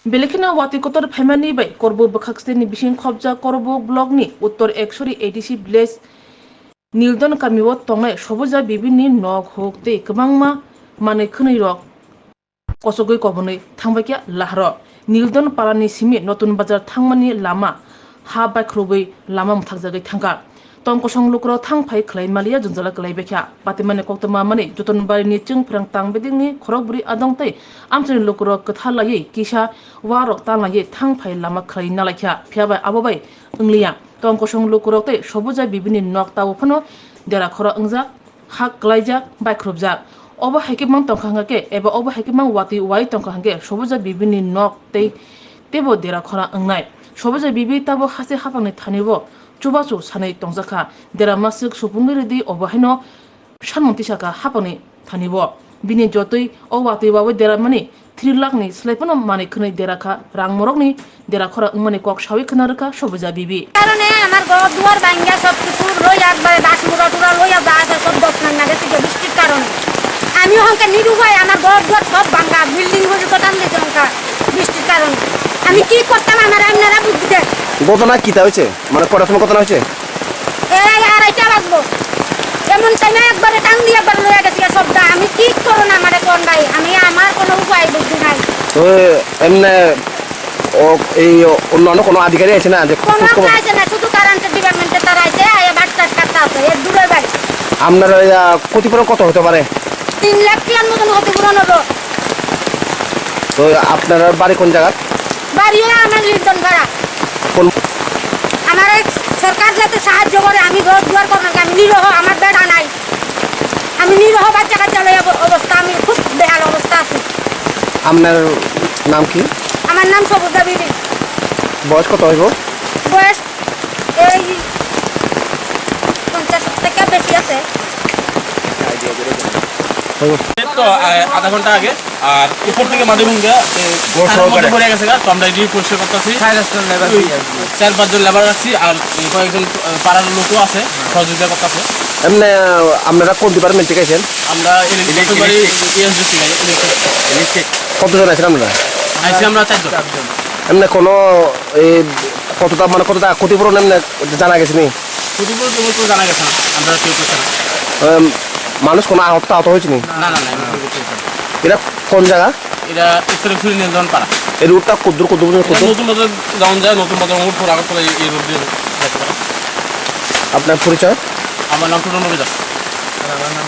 Belekina Wati Kotor Pemani by Korbo Bakakstini Bishin Kobja Korbo Blogni, Uttor Exori ADC Blaze Nildon Kamiwot Tonga, Shoboja Bibini Nokhuk Te Kamangma Manwikhwnwi Rock Kosogoi Kobone, Tangbakia Lahro, Nildon Parani Simi, Notun Bazar Tangmani Lama, Ha by Krobi, Lama Mutazagi Tanga. Tongkosong lukro tang pai klai malia junjala klai bekya patimane koktama mani jutun bari ni chung prang tang beding ni khorokburi adong tai amchani lukro kathala ye kisha warok tang la ye tang pai lama klai nalakya phiaba abobai ungliya tongkosong lukro tai sobuja bibini nokta upano dera khora ungja hak klaija bai khrubja oba hakimang tongkhanga ke eba oba hakimang wati wai tongkhanga ke sobuja bibini nok tei tebo dera khora ungnai sobuja bibi tabo hase hapangni thanibo Chubasu Sanai Tongzaka, there are massive supungiri overhino, Shanmontisaka, Haponi, Tanibo, Bini Jotui, or Watiwa, there are money, 3 lakni, Slepen of Manwikhwnwi Deraka, Rang Morogni, Derakora Manikok, Shawikanaraka, Shobuja Bibi. আমার ঘর দুয়ার ভাঙ্গা সব কিছু লই একবারে বাসমুরা টুরা লই বাস সব দোকান না গেছে বৃষ্টির কারণে আমি ওখানকে নিরুপায় আমার ঘর দুয়ার সব ভাঙ্গা বিল্ডিং পর্যন্ত টান দিয়েছে ওখানকা বৃষ্টির কারণে আমি কি করতাম আমার আপনারা বুদ্ধি দেন ঘটনা কি হয়েছে মানে পড়াশোনা কত হয়েছে এই আড়াইটা বাজবো এমন টাইমে একবারে টান দিয়ে একবার লইয়া গেছে সবটা আমি কি করব না আমারে কোন ভাই আমি আমার কোনো উপায় বুদ্ধি নাই তো এমনে ও এই অন্যান্য কোনো আধিকারিক আছে না যে কোনো আছে না শুধু কারেন্টের ডিপার্টমেন্টে তারা আছে আয়া বাচ্চা কাটা আছে এর দূরে বাড়ি আপনার ক্ষতিপূরণ কত হতে পারে 3 লাখ টাকার মতন ক্ষতিপূরণ হলো তো আপনার বাড়ি কোন জায়গা বাড়ি আমার লিটন ভাড়া কোন আমার সরকার যাতে সাহায্য করে আমি ঘর দুয়ার করব না আমি নিরহ আমার বেড়া নাই আমি নিরহ বাচ্চা কাচ্চা লই অবস্থা আমি খুব বেহাল অবস্থা আছি আপনার নাম কি আমার নাম সবুজা বিবি বয়স কত হইব বয়স এই 50 থেকে বেশি আছে তো আধা ঘন্টা আগে আর উপর থেকে মাঝে পড়ে গেছে তো আমরা এটি পরিষ্কার করতেছি 4-5 জন লেবার রাখছি আর কয়েকজন পাড়ার লোকও আছে সহযোগিতা করতেছে এমনি আপনারা কোন ডিপার্টমেন্ট থেকে আছেন আমরা ইলেকট্রিক কতজন আছেন আপনারা আইসি আমরা 4 জন এমনি কোনো কতটা মানে কতটা ক্ষতিপূরণ এমনি জানা গেছে নি ক্ষতিপূরণ তো জানা গেছে না আমরা কেউ করছে না মানুষ কোনো আহত হয়েছে নি না এটা কোন জায়গা এটা উত্তরেশ্বরী নিয়ন্ত্রণ পাড়া এই রুটটা কদ্দুর নতুন বাজার যাওয়া যায় নতুন বাজার মোড় পর আগরতলা এই রোড দিয়ে যেতে পারে আপনার পরিচয় আমার নাম টুটন নবী দাস আমার নাম